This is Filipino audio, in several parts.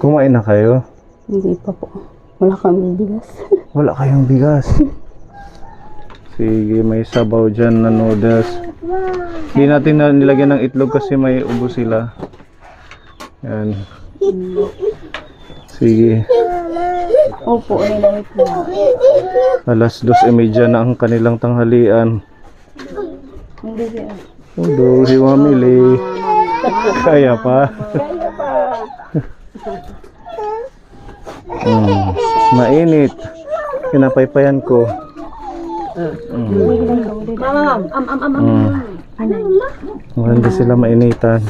Kumain na kayo? Hindi pa po. Wala kaming bigas. Wala kayong bigas. Sige, may sabaw dyan na noodles. Hindi natin na nilagyan ng itlog kasi may ubo sila. Yan. Sige. Opo, nilamit po. Alas 2:30 na ang kanilang tanghalian. Hindi siya. Udo, si Mamili. Kaya pa. Mainit. Kinapaypayan ko. Maganda sila mainitan.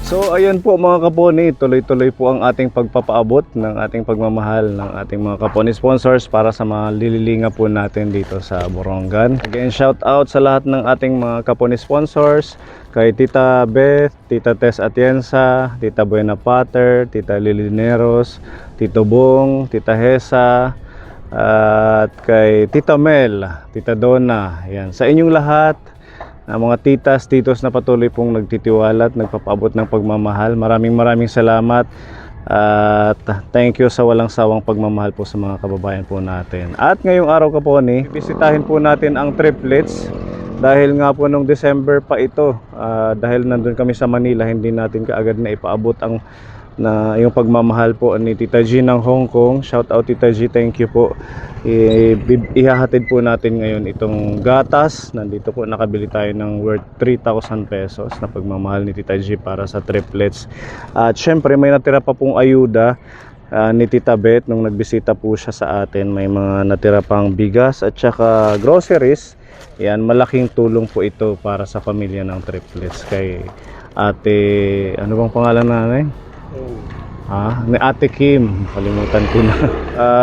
So ayan po mga kaponi, tuloy-tuloy po ang ating pagpapaabot ng ating pagmamahal ng ating mga kaponi sponsors para sa mga lililinga po natin dito sa Borongan. Again, shout out sa lahat ng ating mga kaponi sponsors, kay Tita Beth, Tita Tess Atienza, Tita Buena Pater, Tita Lilineros, Tito Bong, Tita Hesa, at kay Tita Mel, Tita Donna. Ayan, sa inyong lahat na mga titas, titos na patuloy pong nagtitiwala at nagpapaabot ng pagmamahal. Maraming salamat at thank you sa walang sawang pagmamahal po sa mga kababayan po natin. At ngayong araw kaponi, bisitahin po natin ang triplets dahil nga po nung December pa ito, dahil nandun kami sa Manila, hindi natin kaagad na ipaabot ang yung pagmamahal po ni Tita G ng Hong Kong. Shout out Tita G, thank you po. Ihahatid po natin ngayon itong gatas. Nandito po nakabili tayo ng worth 3,000 pesos na pagmamahal ni Tita G para sa triplets. At syempre may natira pa pong ayuda ni Tita Beth nung nagbisita po siya sa atin. May mga natira pang bigas at saka groceries. Yan, malaking tulong po ito para sa pamilya ng triplets. Kay ate, ano bang pangalan nanay? Ni Ate Kim, kalimutan ko na.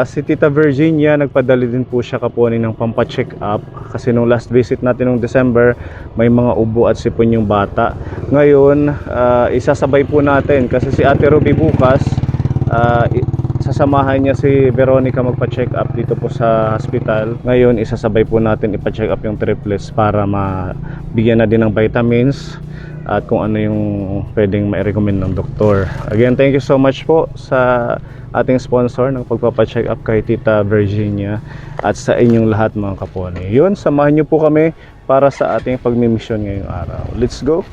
Si Tita Virginia, nagpadali din po siya kaponi ng pampacheck up kasi nung last visit natin nung December, may mga ubo at sipon yung bata. Ngayon, isasabay po natin kasi si Ate Ruby bukas, sasamahan niya si Veronica magpa-check up dito po sa hospital. Ngayon, isasabay po natin ipa-check up yung triplets para mabigyan na din ng vitamins at kung ano yung pwedeng ma-recommend ng doktor. Again, thank you so much po sa ating sponsor ng pagpapa-check up kay Tita Virginia at sa inyong lahat mga kaponi. Yun, samahan nyo po kami para sa ating pagmimisyon ngayong araw. Let's go!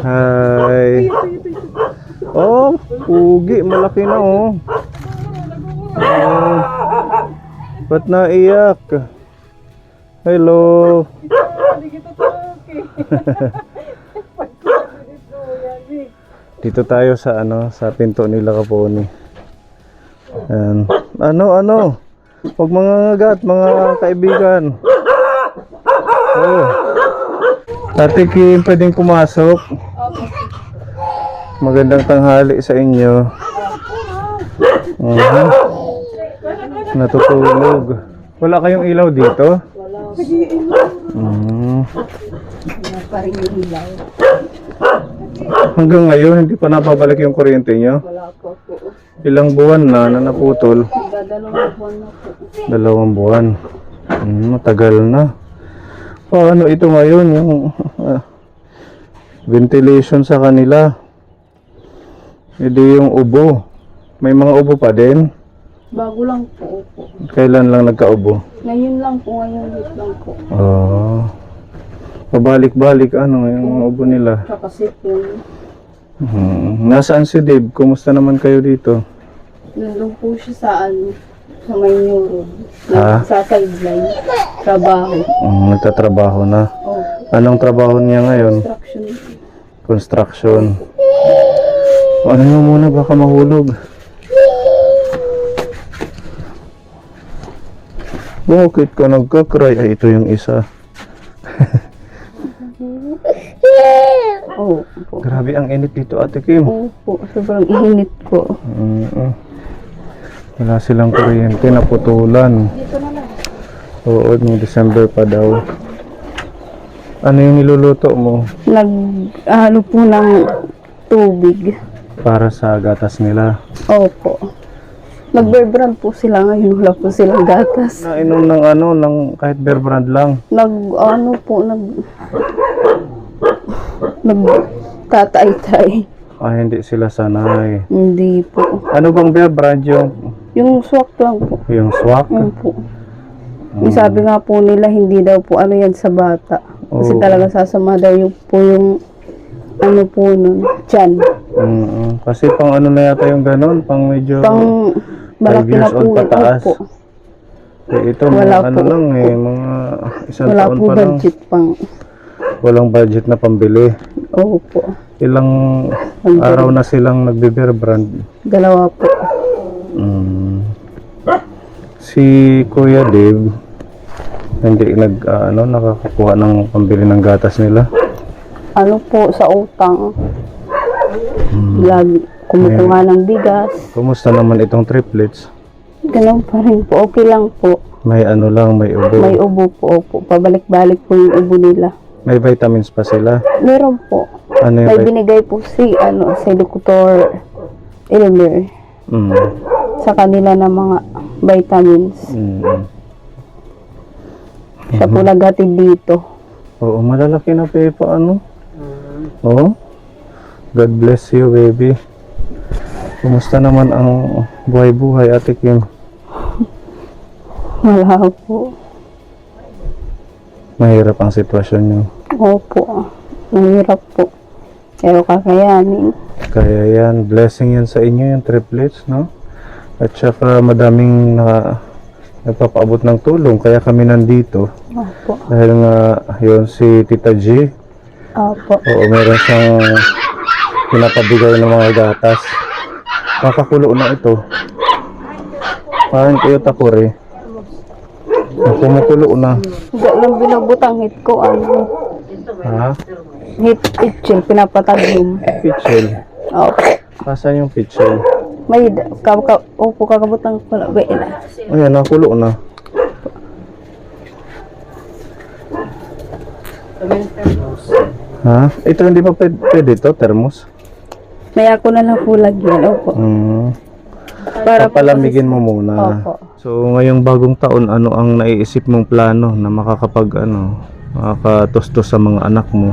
Hi! Oh, pugi, malaki na oh. Ba't naiyak? Hello! Dito tayo sa sa pinto nila kaponi. Ano? Huwag mga ngagat, mga kaibigan. Oh. Ate Kim, pwedeng pumasok. Magandang tanghali sa inyo. Natutulog. Wala kayong ilaw dito? Pa rin yung ilaw. Hanggang ngayon, hindi pa napabalik yung kuryente nyo? Wala po po. Ilang buwan na naputol? Dalawang buwan na po. 2 buwan. Matagal na. Paano ito ngayon? Yung ventilation sa kanila. Hindi yung ubo. May mga ubo pa din? Bago lang po. Kailan lang nagkaubo? Ngayon lang po, ngayon lang po. Pabalik-balik yung mga ubo nila. Kakasipin. Nasaan si Dave? Kumusta naman kayo dito? Nandun po siya sa sa may neuro. Sa sideline. Trabaho. Nagtatrabaho na. Oh, Anong trabaho niya ngayon? Construction. Ano mo muna, baka mahulog. Bakit ka nagkakry? Ay, ito yung isa. Grabe ang init dito, Ate Kim. Opo, sobrang init ko. Wala silang kuryente, naputulan. Oo, ng December pa daw. Ano yung niluluto mo? Nag-ano po ng tubig. Para sa gatas nila. Opo. Nag-bear brand po sila ngayon. Wala po silang gatas. Nainom ng ano, ng kahit Bear Brand lang. Nagtatay-tay. Hindi sila sanay. Hindi po. Ano bang Bear Brand yung Swak lang po. swak? Yun po. Yung sabi nga po nila, hindi daw po ano yan sa bata. Kasi Oo. talaga sasama daw yung ano po nun, tiyan. Kasi pang ano na yata yung ganon, pang medyo Pang 5 malaki na years po old yun. pataas. Opo. Ito Wala mga ano po. lang mga isang Wala taon po pa lang. budget pang. Walang budget na pambili. Opo. Ilang araw na silang nagbe-Bear Brand. 2 po. Si Kuya Dave hindi nakakakuha ng pambili ng gatas nila. Ano po, sa utang. Lagi kumukuha ng bigas. Kumusta naman itong triplets? Ganun pa rin po. Okay lang po. May ano lang, may ubo. May ubo po. Opo. Pabalik-balik po yung ubo nila. May vitamins pa sila. Meron po. Ano yung May binigay po si Dr. Elmer sa kanila ng mga vitamins. Siya po naghatid dito. Oo, malalaki na Pepa, ano? Oo. God bless you, baby. Kumusta naman ang buhay-buhay, Ate Kim? Wala po. Mahirap ang sitwasyon niyo. Opo. Mahirap po. Pero kakayanin. Kaya yan, blessing yan sa inyo, yung triplets, no? At saka madaming nagpapaabot ng tulong, kaya kami nandito. Opo. Dahil nga, yun si Tita G. Opo. Oo, meron siyang pinapabigay ng mga gatas. Kakakulo na ito. Parang kayo takore. Kumukulo na. Hindi lang binabutang hit ko. Ha? Hit itching. Pinapatagyum. Pitchel. Opo. Kasan yung pitchel? May opo, kakabutang ko na. Ayan, nakulo na. Ha? Ito hindi pa pwede ito, thermos? May ako na lang po lagyan. Opo. Para po Papalamigin mo muna. Opo. So, ngayong bagong taon, ano ang naiisip mong plano na makakatustos sa mga anak mo?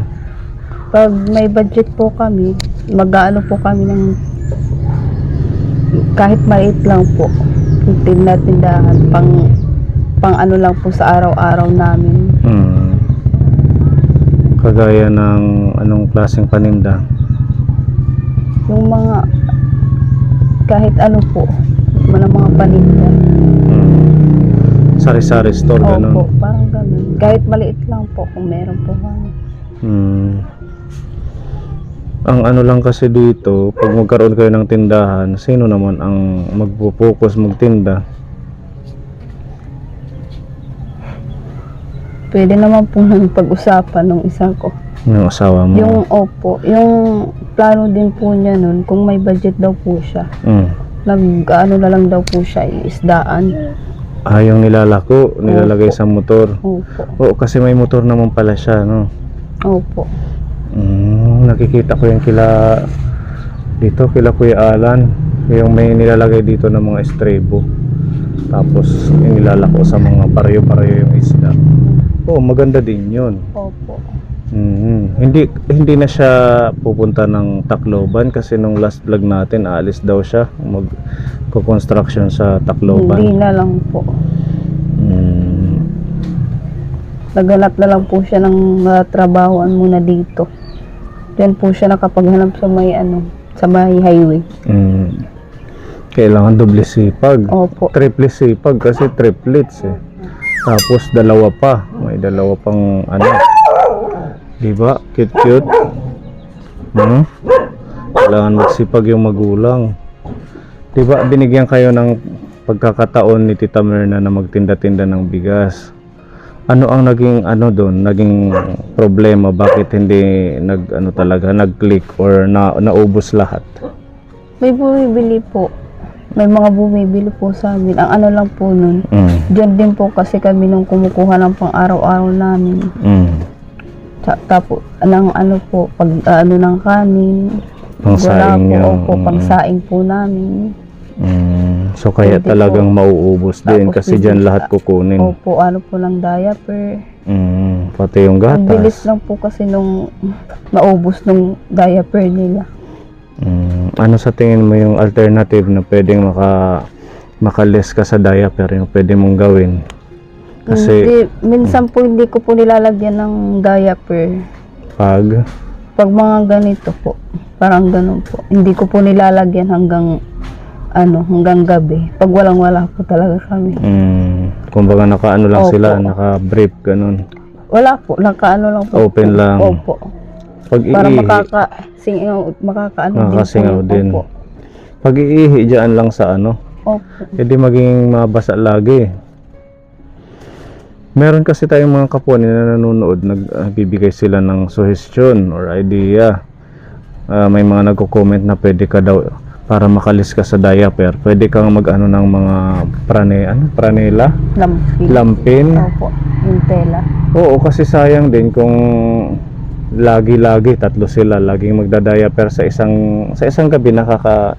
Pag may budget po kami, mag-aano po kami ng kahit maliit lang po. Tindahan pang ano lang po sa araw-araw namin. Kagaya ng anong klaseng paninda? Yung mga kahit ano po, mga paninda. Sari-sari store, Opo, ganun. parang ganun. Kahit maliit lang po kung meron po kami. Ang ano lang kasi dito, pag magkaroon kayo ng tindahan, sino naman ang magpo-focus magtinda? Pwede naman po nang pag-usapan ng isa ko. Yung asawa mo? Yung plano din po niya nun, kung may budget daw po siya, nag-ano na lang daw po siya, isdaan. Yung nilalako, nilalagay sa motor. Opo. Oo, kasi may motor naman pala siya, no? Opo. Nakikita ko yung kila Kuya Alan, yung may nilalagay dito ng mga estrebo, tapos yung nilalako sa mga paryo-paryo yung isda. Oo, maganda din yun. Opo. Hindi na siya pupunta ng Tacloban kasi nung last vlog natin aalis daw siya mag-construction sa Tacloban. Hindi na lang po. Naghanap na lang po siya ng trabahoan muna dito. Diyan po siya nakapaghanap sa may highway. Kailangan doble sipag. Opo. Triple sipag kasi triplets eh. Tapos dalawa pa. May dalawa pang anak. Diba? Cute. Kailangan magsipag yung magulang. Diba? Binigyan kayo ng pagkakataon ni Tita Myrna na magtinda-tinda ng bigas. Ano ang naging naging problema? Bakit hindi nag-click or naubos lahat? May bumibili po. May mga bumibili po sa amin. Ang ano lang po nun, dyan din po kasi kami nung kumukuha ng pang araw-araw namin. Tapos, pag ng kanin, pangsaing wala po, pangsaing po namin. So kaya Hindi talagang mauubos din Tapos kasi dyan lahat kukunin. Opo, ano po ng diaper. Pati yung Ang bilis gatas. lang po kasi nung maubos nung diaper nila. Ano sa tingin mo yung alternative na pwedeng makalis ka sa diaper, yung pwede mong gawin? Kasi Minsan po hindi ko po nilalagyan ng diaper. Pag mga ganito po, parang ganun po. Hindi ko po nilalagyan hanggang gabi. Pag walang-wala po talaga kami. Kumbaga nakaano lang Opo. sila, naka-brief ganun. Wala po, nakaano lang po. Open lang. Opo. Pag Para iihi, makakasingaw din. Opo. Pag iihi dyan lang sa Opo. edi maging mabasa lagi. Meron kasi tayong mga kapwa na nanonood, nagbibigay sila ng suggestion or idea. May mga nagko-comment na pwede ka daw para makalis ka sa diaper. Pwede kang mag-ano ng mga pranela, lampin. Opo, yung tela. Oo, kasi sayang din kung lagi-lagi tatlo sila laging magda-diaper sa isang gabi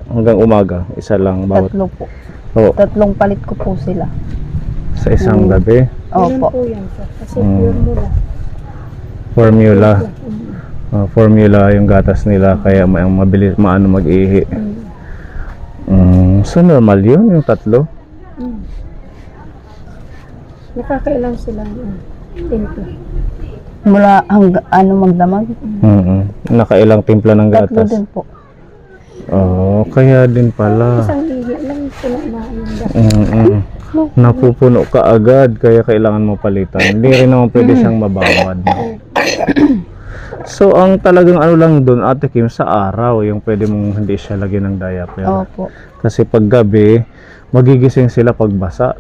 hanggang umaga, isa lang bawat. Tatlo po. Oo, 3 palit ko po sila. sa isang gabi. Opo. po yan, sir. Kasi formula. Formula. Formula yung gatas nila kaya mabilis mag-ihi. So normal yun yung 3. Nakakailang sila timpla. Mula hanggang magdamag. Nakailang timpla ng 3 gatas. din po. Oo, kaya din pala. Isang ihi lang sila na yung Napupuno ka agad kaya kailangan mo palitan. Hindi rin naman pwede siyang mabawad. No? So ang talagang lang doon, Ate Kim, sa araw yung pwede mong hindi siya lagyan ng diaper. Opo. Kasi pag gabi, magigising sila pag basa.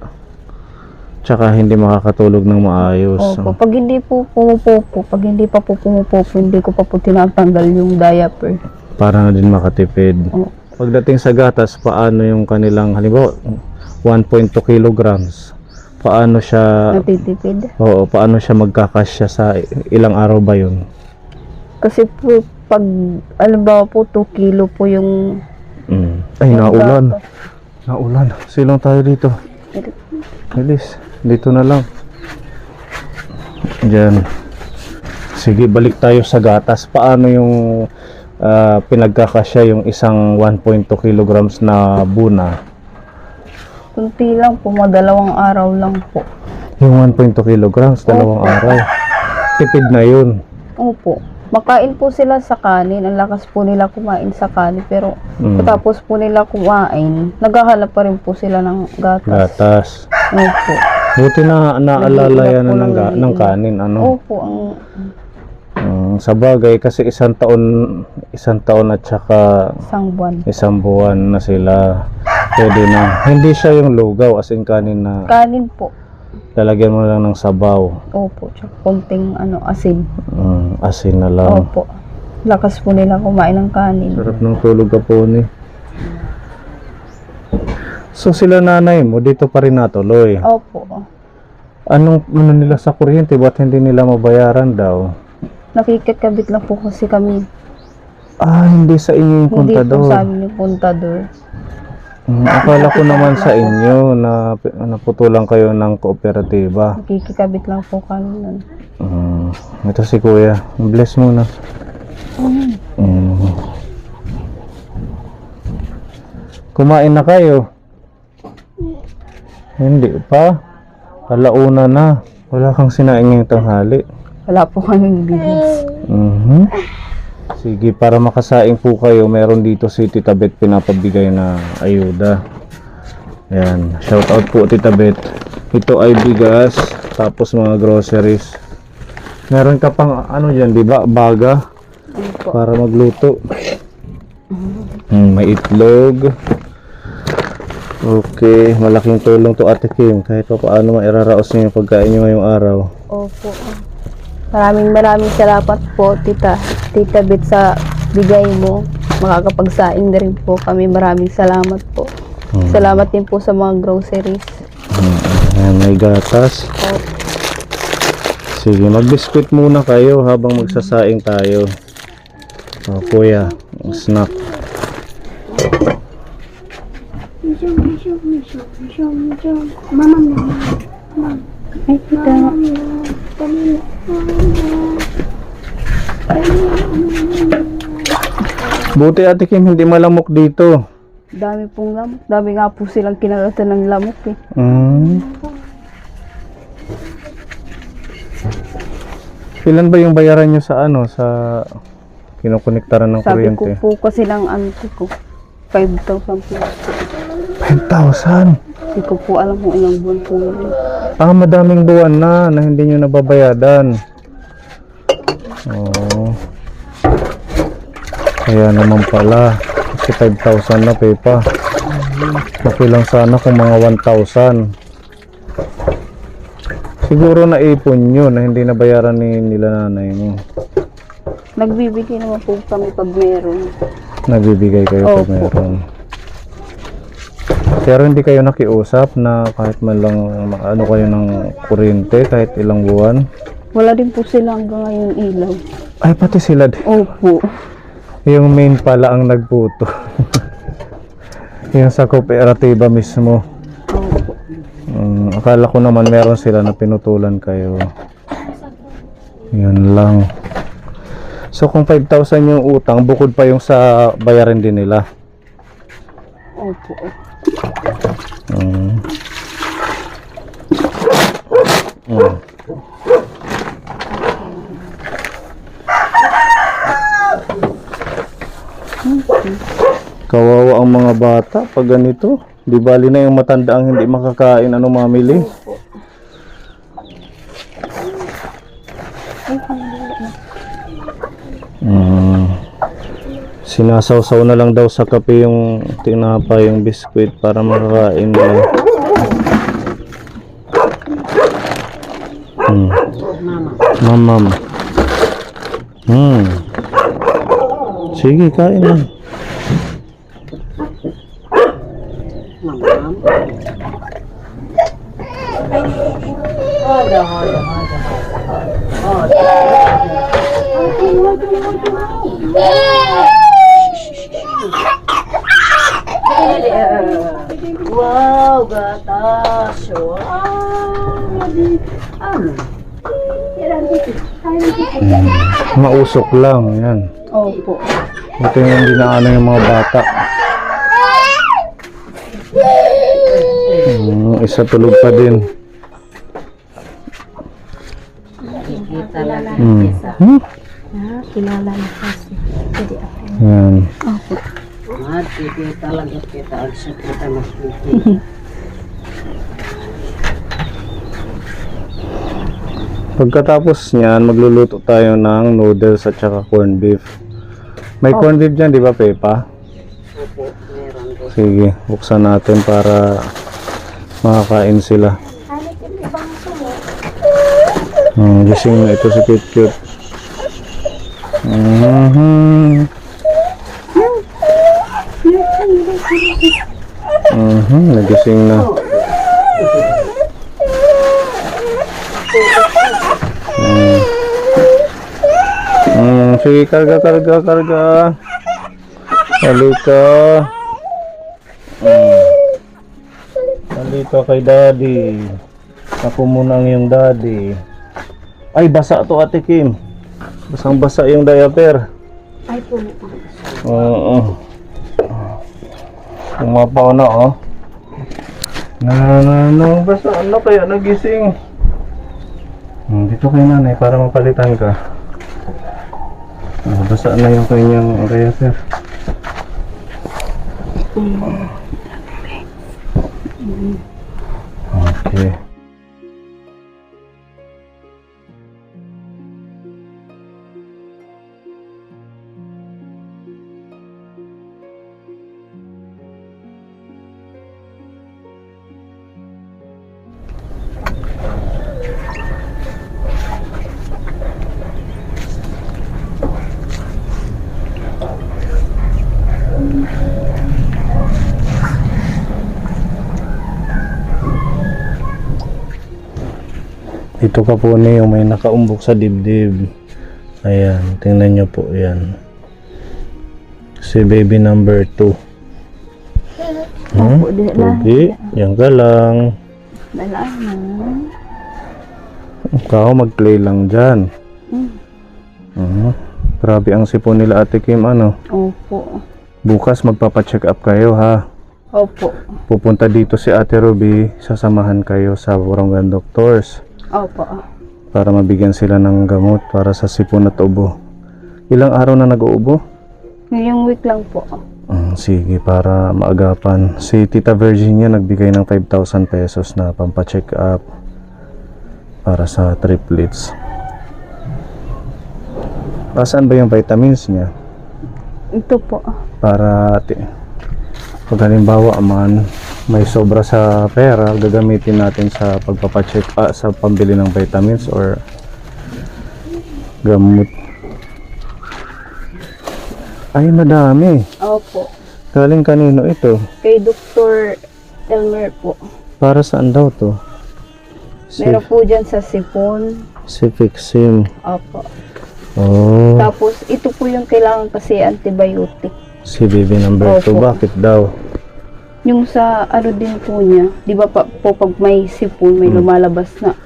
Tsaka hindi makakatulog ng maayos. Opo. Pag hindi po pumupupo, pag hindi pa po pumupupo, hindi ko pa po tinatanggal yung diaper. Para na din makatipid. Oo. Pagdating sa gatas, paano yung kanilang, halimbawa, 1.2 kilograms. Paano siya, Natitipid. oo, paano siya magkakasya sa ilang araw ba yun? Kasi po, pag, alimbawa po, 2 kilo po yung Ay, naulan. gatas. Naulan. Silong tayo dito. Bilis. Dito na lang. Diyan. Sige, balik tayo sa gatas. Paano yung pinagkakasya yung isang 1.2 kilograms na buna? Kunti lang po, madalawang araw lang po. Yung 1.2 kilograms, dalawang araw. Tipid na yun. Opo. Makain po sila sa kanin. Ang lakas po nila kumain sa kanin. Pero tapos po nila kumain, naghahanap pa rin po sila ng gatas. Gatas. Opo. Buti na naalala yan Nag-iingat po ng kanin. Opo. Sa bagay, kasi isang taon at saka Isang buwan. isang buwan na sila. Pwede na. Hindi siya yung lugaw, as in kanin na Kanin po. lalagyan mo lang ng sabaw. Opo. Tsaka konting asin. Asin na lang. Opo. Lakas po nila kumain ng kanin. Sarap ng tulog ka po ni. So sila nanay mo, dito pa rin natuloy. Opo. Anong nila sa kuryente? Ba't hindi nila mabayaran daw? Nakikikabit lang po kasi kami. Hindi sa inyo yung Hindi po kontador. sa amin yung kontador. Akala ko naman sa inyo na naputulan kayo ng kooperatiba. Nakikikabit lang po kami nun. Ito si Kuya. Bless muna. Kumain na kayo? Hindi pa. Alauna na. Wala kang sinaing ngayong tanghali. Wala po kaming bigas. Sige, para makasaing po kayo, meron dito si Tita Beth pinapabigay na ayuda. Ayan, shout out po Tita Beth. Ito ay bigas, tapos mga groceries. Meron ka pang dyan, di ba? Baga para magluto. May itlog. Okay, malaking tulong to Ate Kim. Kahit pa paano mairaraos niyo yung pagkain niyo ngayong araw. Opo. Maraming salamat po, Tita Beth, sa bigay mo. Makakapagsaing na rin po kami. Maraming salamat po. Salamat din po sa mga groceries. Ayan, may gatas. Opo. Sige, mag-biscuit muna kayo habang magsasaing tayo. Kuya, snack. Mama na. Ay, ito. Buti Ate Kim, hindi malamok dito. Dami pong lamok. Dami nga po silang kinalatan ng lamok eh. Ilan ba yung bayaran nyo sa sa kinukonektaran ng Sabi ko kuryente? po kasi ng auntie ko, 5,000 po. 5,000? Hindi ko po alam kung ilang buwan po yun. Madaming buwan na hindi nyo nababayadan. Oo. Kaya naman pala. Kasi 5,000 na pepa. Okay lang sana kung mga 1,000. Siguro naipon nyo na hindi nabayaran nila nanay mo. Nagbibigay naman po kami pag meron. Nagbibigay kayo pag Opo. meron. Pero hindi kayo nakiusap na kahit man lang ano kayo ng kuryente kahit ilang buwan? Wala din po sila hanggang ngayon ilaw. Ay, pati sila din. Opo. Yung main pala ang nagputo. Yung sa kooperatiba mismo. Opo. Akala ko naman meron sila na pinutulan kayo. Yun lang. So kung 5,000 yung utang, bukod pa yung sa bayarin din nila. Opo. Mm. Kawawa ang mga bata pag ganito. Di bali na yung matanda ang hindi makakain, ano mamili. Sinasawsaw na lang daw sa kape yung tinapay, yung biskwit para makakain nila. Mama. Sige, kain na. Wow, gatas. Mausok lang, yan. Opo. Ito yung dinaano yung mga bata. Isa tulog pa din. Kilala na kasi. Pwede ako. Yan. Opo. Talaga kita ang sakita mas Pagkatapos niyan, magluluto tayo ng noodles at saka corned beef. May corned beef dyan, di ba, Pepa? Sige, buksan natin para makakain sila. Gising na ito si Cute. Nagising na. Sige, karga. Halika. Halika kay daddy. Ako muna ang yung daddy. Ay, basa to Ate Kim. Basang-basa yung diaper. Ay po. Oo. Umapaw na, oh. Basta ano kaya nagising? Dito kay nanay para mapalitan ka. Basa na yung kanyang diaper. Okay. Ito ka po yung may nakaumbok sa dibdib. Ayan, tingnan nyo po yan. Si baby number 2. Opo, di Hindi, yan ka lang. Dalaan na. Ikaw mag-play lang dyan. Grabe ang sipon nila Ate Kim, ano. Opo. Bukas magpapacheck up kayo, ha. Opo. Pupunta dito si Ate Ruby, sasamahan kayo sa Borongan Doctors Opo. para mabigyan sila ng gamot para sa sipon at ubo. Ilang araw na nag-uubo? Ngayong week lang po. Sige, para maagapan. Si Tita Virginia nagbigay ng 5,000 pesos na pampacheck up para sa triplets. Saan ba yung vitamins niya? Ito po. Para pag halimbawa man may sobra sa pera, gagamitin natin sa pagpapacheck sa pambili ng vitamins or gamot. Ay, madami. Opo. Galing kanino ito? Kay Dr. Elmer po. Para saan daw to? Meron po dyan sa sipon. Si Fixim. Opo. Oh, Tapos, ito po yung kailangan kasi antibiotic. si baby number 2. Opo. Bakit daw? Yung sa ano din po niya, di ba pa, po pag may sipon, may lumalabas na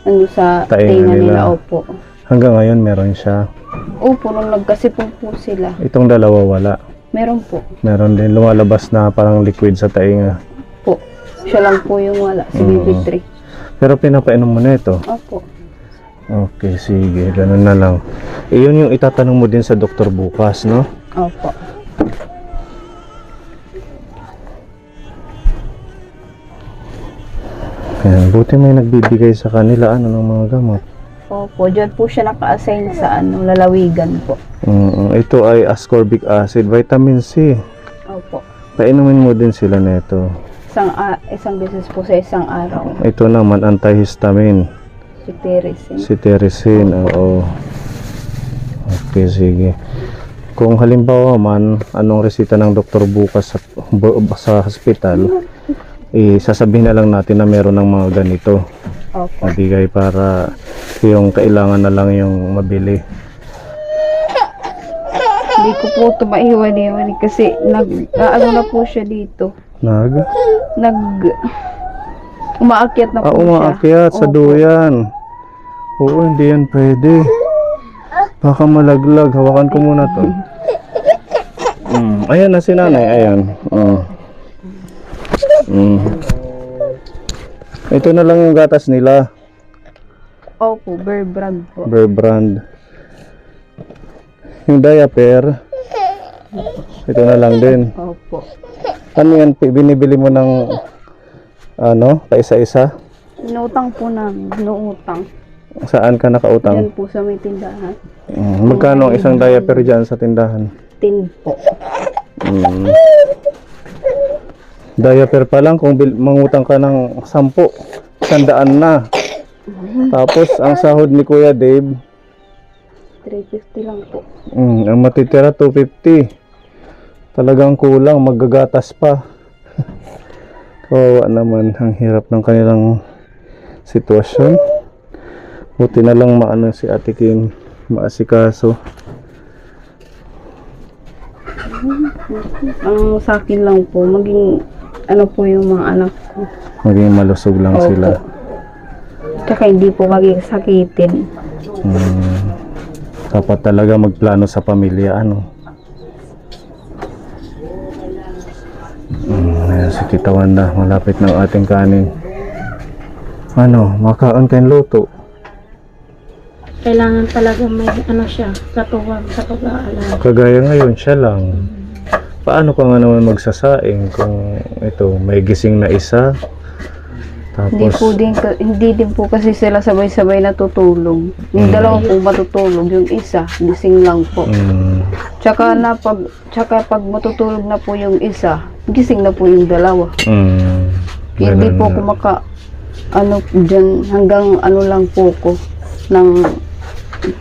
ano sa Tainga tenga nila. nila. Opo. Hanggang ngayon meron siya. Opo, nung nagkasipon po sila. Itong dalawa wala. Meron po. Meron din lumalabas na parang liquid sa tainga. Po. Siya lang po yung wala. Si BB3. Pero pinapainom mo na ito. Opo. Okay, sige. Ganun na lang. Iyon yung itatanong mo din sa doktor bukas, no? Opo. Ayan, buti may nagbibigay sa kanila ano ng mga gamot. Opo. Diyan po siya naka-assign sa ano, lalawigan po. Ito ay ascorbic acid, vitamin C. Opo. Painumin mo din sila nito. Isang beses po sa isang araw. Ito naman antihistamine. Si Teresin. Cetirizine, oo. Okay, sige. Kung halimbawa man, anong resita ng doktor bukas sa hospital, sasabihin na lang natin na meron ng mga ganito. Opo. Mabigay para yung kailangan na lang yung mabili. Hindi ko po ito maiwan-iwan kasi ano na po siya dito. Umaakyat na po siya. Umaakyat sa Opo. duyan. Oo, hindi yan pwede. Baka malaglag. Hawakan ko muna to. Ayan na si nanay. Ayan. Ito na lang yung gatas nila. Opo, Bear Brand po. Bear Brand. Yung diaper, ito na lang din. Opo. Ano yan? Binibili mo ng paisa-isa? Inutang po namin. Inuutang. Saan ka nakautang? Yan po sa may tindahan. Magkano ang isang diaper dyan sa tindahan? 10 po. Diaper pa lang, kung mangutang ka ng 10, 100 na. Tapos, ang sahod ni Kuya Dave, 350 lang po. ang matitira 250. Talagang kulang, maggagatas pa. Kawawa naman, ang hirap ng kanilang sitwasyon. Buti na lang maano si Ate Kim, maasikaso. Ang sa akin lang po, maging ano po yung mga anak ko. Maging malusog lang Opo. sila. Tsaka hindi po maging sakitin. Dapat talaga magplano sa pamilya, ano. Ayan, si Tita Wanda, malapit na ang ating kanin. Makaon kayong luto. Kailangan talaga may ano siya, katuwang sa pag-aalala. Kagaya ngayon, siya lang. Paano ka nga naman magsasaing kung ito, may gising na isa? Tapos, Hindi din po kasi sila sabay-sabay natutulog. Yung dalawa po matutulog, yung isa gising lang po. Tsaka pag matutulog na po yung isa, gising na po yung dalawa. Hindi ganun po na. dyan, hanggang lang po ko ng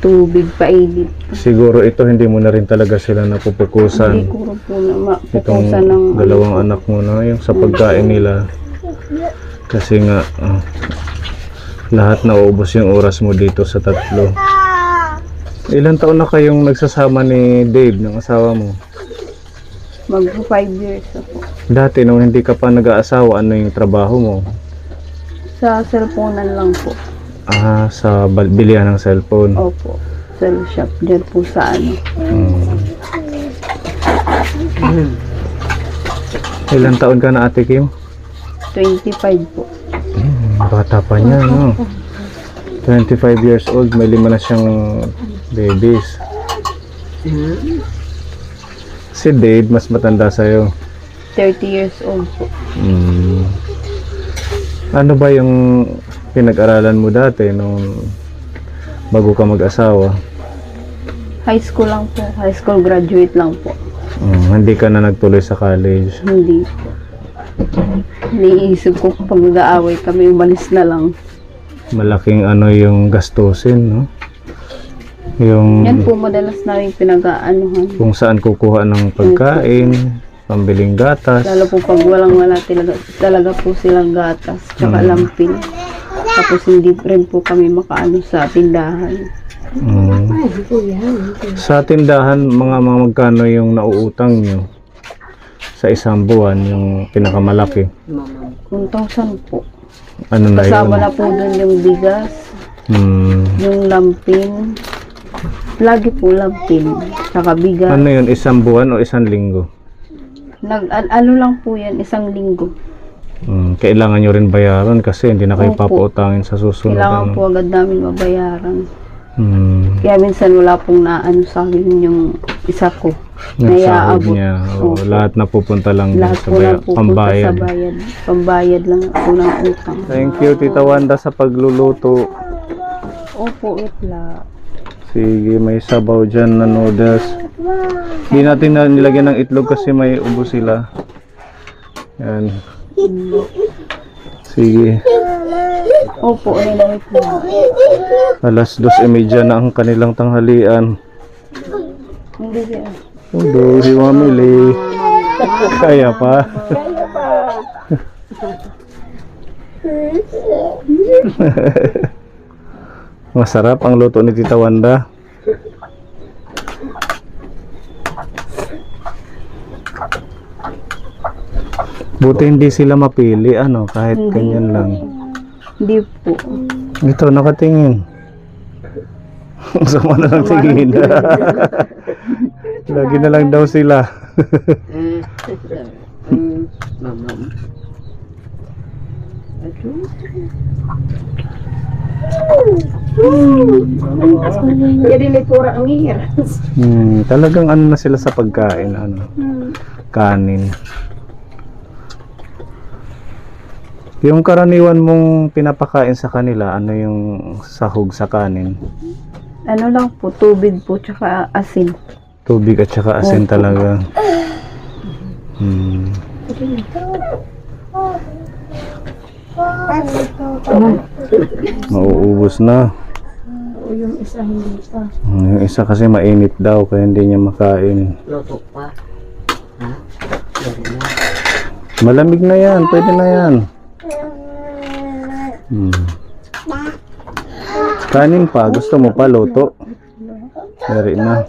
tubig painit. Siguro ito hindi mo na rin talaga sila Hindi napupukusan. ko rin po na Itong mapukusan ng dalawang anak mo na yung sa pagkain nila. Kasi nga, lahat naubos yung oras mo dito sa tatlo. Ilan taon na kayong nagsasama ni Dave, ng asawa mo? Mag 5 years ako. Dati nung hindi ka pa nag-aasawa, ano yung trabaho mo? Sa cellphone lang po. Sa bilihan ng cellphone. Opo. Cell shop. Diyan po sa ano. Ilang taon ka na, Ate Kim? 25 po. Bata pa niya, no? 25 years old, may 5 na siyang babies. Si Dave, mas matanda sa'yo. 30 years old po. Ano ba yung pinag-aralan mo dati nung bago ka mag-asawa? High school lang po. High school graduate lang po. Hindi ka na nagtuloy sa college. Hindi po. Iniisip ko pag nag-aaway kami, umalis na lang. Malaking ano yung gastusin, no? Yung Yan po madalas namin pinag-aanuhan. kung saan kukuha ng pagkain, pambiling gatas. Lalo po pag walang-wala talaga po silang gatas, tsaka lampin. Tapos hindi rin po kami makaano sa tindahan. Sa tindahan, mga magkano yung nauutang nyo sa isang buwan, yung pinakamalaki? 1,000 po. Ano na Kasama yun? na po dun yung bigas, yung lampin. Lagi po lampin, tsaka bigas. Ano yun, isang buwan o isang linggo? Ano lang po yan, isang linggo. Kailangan nyo rin bayaran kasi hindi na kayo Opo. papautangin sa susunod. Kailangan ano? po agad namin mabayaran. Hmm. Kaya minsan wala pong naano sa akin yung isa ko. Yung sahod Naiaabot. niya. Opo. Lahat na pupunta lang din Lahat sa po lang pupunta pambayad. sa bayad. Pambayad lang po ng utang. Thank you, Tita Wanda, sa pagluluto. Opo, itla. Sige, may sabaw dyan na noodles. Hindi natin na nilagyan ng itlog kasi may ubo sila. Yan. Sige. Opo, nilamit po. 2:30 na ang kanilang tanghalian. Hindi siya. Udo, si Mamili. Kaya pa. Masarap ang luto ni Tita Wanda. Buti hindi sila mapili, ano, kahit ganyan lang. Hindi po. Ito, nakatingin. Sama na lang tingin. Lagi na lang daw sila. Jadi likura ang ihir. Talagang ano na sila sa pagkain, ano, kanin. Yung karaniwan mong pinapakain sa kanila, ano yung sahog sa kanin? Ano lang po, tubig po, tsaka asin. Tubig at saka asin Opo. talaga. Mauubos na. O yung isa hindi pa. Yung isa kasi mainit daw kaya hindi niya makain. Luto pa. Malamig na yan, pwede na yan. Kanin pa, gusto mo pa luto? Dari na.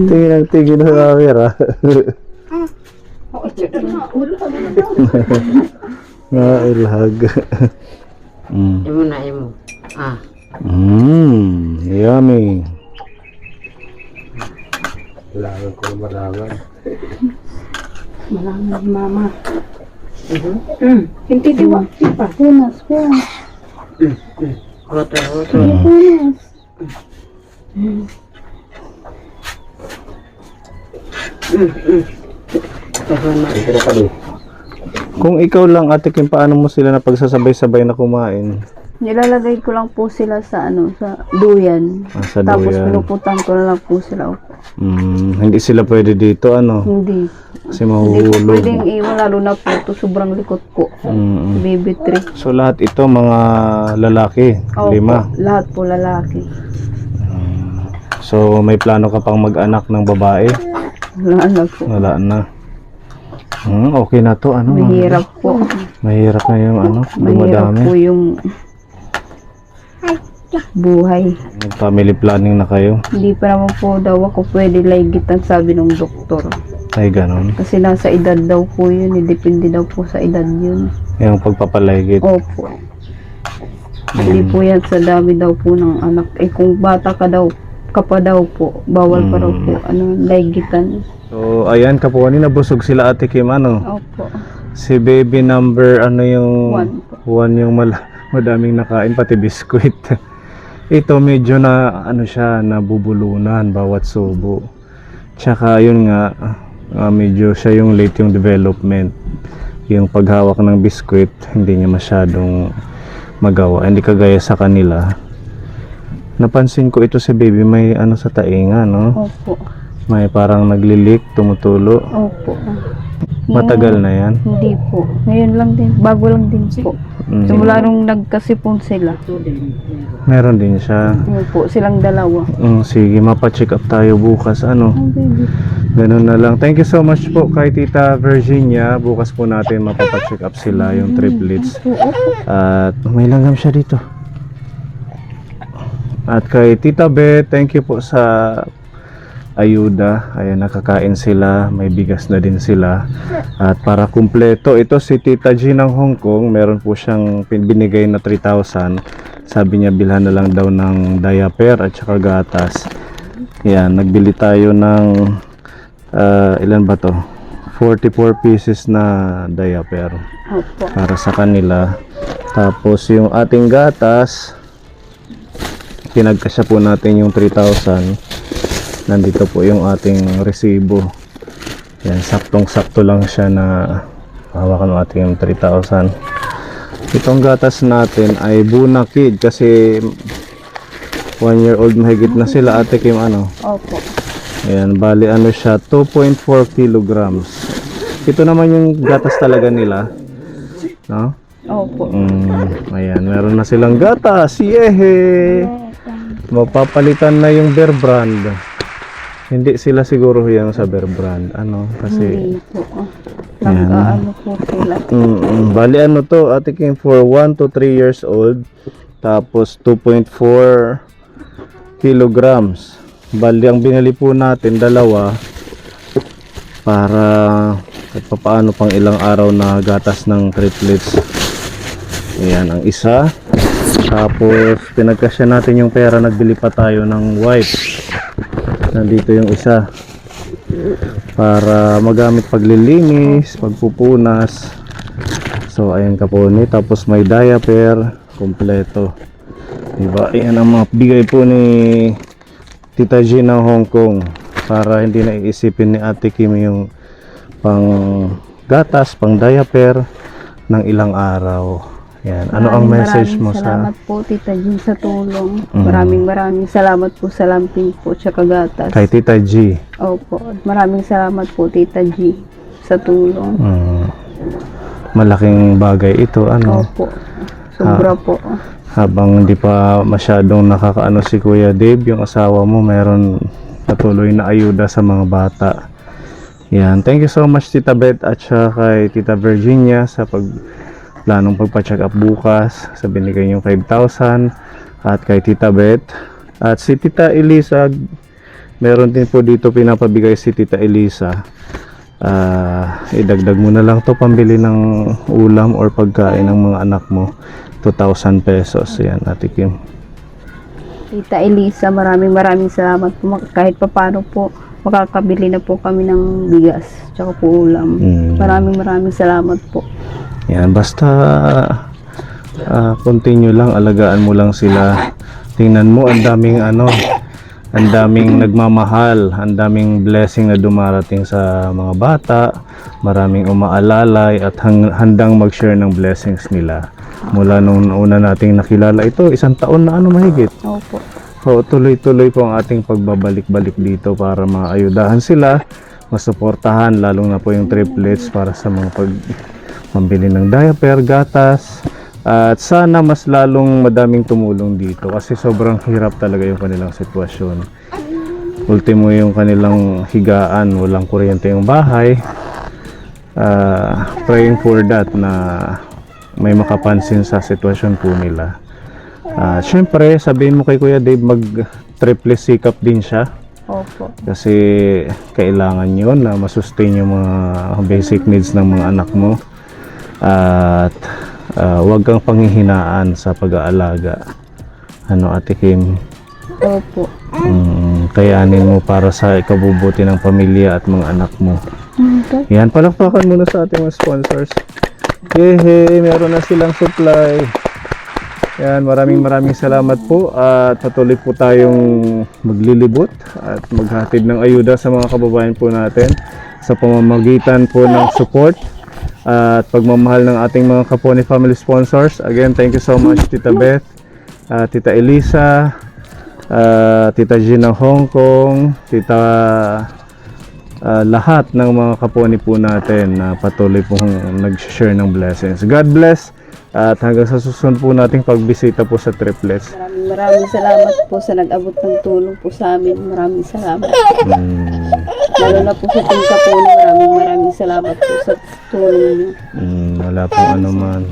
Tingin ang tingin sa camera. Nailhag. Imo na imo. Yummy. Malangan ni mama. Hindi tiwa. Pa. Punas, punas. Roto. Punas. Kung ikaw lang, Ate Kim, paano mo sila na pagsasabay-sabay na kumain? Nilalagay ko lang po sila sa ano, sa duyan. Sa Tapos duyan. pinuputan ko na lang po sila. Hindi sila pwede dito, ano? Hindi. Kasi Hindi po mahuhulog. pwedeng iwan, lalo na po ito, sobrang likot po. Baby 3. So lahat ito mga lalaki, 5. Lahat po lalaki. So may plano ka pang mag-anak ng babae? Wala na po. Wala na. Okay na to, ano? Mahirap po. Mahirap na yung ano, Mahirap dumadami. po yung buhay. Family planning na kayo? Hindi pa naman po daw ako pwede laygitan, sabi ng doktor. Ay, ganon. Kasi nasa edad daw po yun, depende daw po sa edad yun. Yung pagpapalaygit. Opo. Hindi po yan sa dami daw po ng anak. Eh kung bata ka pa daw po, bawal pa daw po, laygitan. So, ayan, kaponi, nabusog sila Ate Kim, ano? Opo. Si baby number, ano yung... 1 po. 1 yung madaming nakain, pati biskwit. Ito, medyo na, ano siya, nabubulunan bawat subo. Tsaka, yun nga, medyo siya yung late yung development. Yung paghawak ng biskwit, hindi niya masyadong magawa. Hindi kagaya sa kanila. Napansin ko ito si baby, may ano sa tainga, no? Opo. May parang naglilik, tumutulo. Opo. Matagal na yan. Hindi po. Ngayon lang din, bago lang din po. Simula nung nagkasipon sila. Meron din siya. Yun po, silang dalawa. Sige, mapacheck up tayo bukas. Ano? Oh, baby. Ganun na lang. Thank you so much po kay Tita Virginia. Bukas po natin mapapacheck up sila, yung triplets. At may langgam siya dito. At kay Tita Beth, thank you po sa ayuda. Ayan, nakakain sila, may bigas na din sila. At para kumpleto, ito si Tita G ng Hong Kong, meron po siyang binigay na 3,000. Sabi niya bilhan na lang daw ng diaper at saka gatas. Ayan, nagbili tayo ng ilan ba to? 44 pieces na diaper Opo. para sa kanila. Tapos yung ating gatas, pinagkasya po natin yung 3,000. Nandito po yung ating resibo. Yan, saktong-sakto lang siya na hawakan ng ating 3,000. Itong gatas natin ay Buna Kid kasi 1 year old mahigit na sila Ate Kim, ano? Opo. Ayan, bali ano siya, 2.4 kilograms. Ito naman yung gatas talaga nila, no? Opo. Ayan, meron na silang gatas. Yehe! Mapapalitan na yung Bear Brand. Hindi sila siguro yung sa Bear Brand. Ano? Kasi... Hindi po. Nag-ano po sila. Bali ano to, Ate Kim, for 1 to 3 years old. Tapos 2.4 kilograms. Bali ang binili po natin, dalawa. Para at papaano pang ilang araw na gatas ng triplets. Ayan, ang isa. Tapos pinagkasya natin yung pera, nagbili pa tayo ng wipes. Nandito yung isa para magamit paglilinis, pagpupunas. So ayan kaponi. Tapos may diaper kompleto, diba? Ayan ang mga bigay po ni Tita G ng Hong Kong para hindi na iisipin ni Ate Kim yung pang gatas, pang diaper ng ilang araw. Yan. Ano ang message mo sa... Salamat po Tita G sa tulong. Maraming salamat po sa lamping po tsaka gatas. Kay Tita G. Opo. At maraming salamat po Tita G sa tulong. Malaking bagay ito, ano? Opo. Sobra po. Habang hindi pa masyadong nakakaano si Kuya Dave, yung asawa mo, meron patuloy na ayuda sa mga bata. Yan. Thank you so much Tita Beth at saka kay Tita Virginia sa planong pagpa-check up bukas, sa binigay yung 5,000 at kay Tita Beth at si Tita Elisa. Meron din po dito pinapabigay si Tita Elisa. Idagdag mo na lang to pambili ng ulam or pagkain ng mga anak mo, 2,000 pesos. Yan Ate Kim. Tita Elisa, maraming salamat po. Kahit papano po makakabili na po kami ng bigas tsaka po ulam. Maraming salamat po. Yan, basta continue lang, alagaan mo lang sila. Tingnan mo, ang daming nagmamahal, ang daming blessing na dumarating sa mga bata. Maraming umaalalay at handang mag-share ng blessings nila. Mula nung una nating nakilala ito, 1 taon na mahigit. Opo. So, tuloy-tuloy po ang ating pagbabalik-balik dito para maayudahan sila, masuportahan, lalong na po yung triplets para sa mga pambili ng diaper, gatas, at sana mas lalong madaming tumulong dito kasi sobrang hirap talaga yung kanilang sitwasyon. Ultimo yung kanilang higaan, walang kuryente yung bahay. Praying for that na may makapansin sa sitwasyon po nila. Syempre, sabihin mo kay Kuya Dave, mag-triple sikap din siya. Opo. Kasi kailangan yun na masustain yung mga basic needs ng mga anak mo. At huwag kang panghihinaan sa pag-aalaga. Ano, Ate Kim? Opo. Kayanin mo para sa ikabubuti ng pamilya at mga anak mo. Okay. Yan, palakpakan muna sa ating mga sponsors. Yehey, meron na silang supply. Yan, maraming salamat po at patuloy po tayong maglilibot at maghatid ng ayuda sa mga kababayan po natin sa pamamagitan po ng support at pagmamahal ng ating mga Kaponi family sponsors. Again, thank you so much Tita Beth, Tita Elisa, Tita Gina Hong Kong, Tita lahat ng mga Kaponi po natin na patuloy pong nag-share ng blessings. God bless. At hanggang sa susunod po nating pagbisita po sa Triplets. Maraming salamat po sa nag-abot ng tulong po sa amin. Maraming salamat. Lalo na po sa Team Kaponi. Maraming salamat po sa tulong niyo. Wala pong anuman.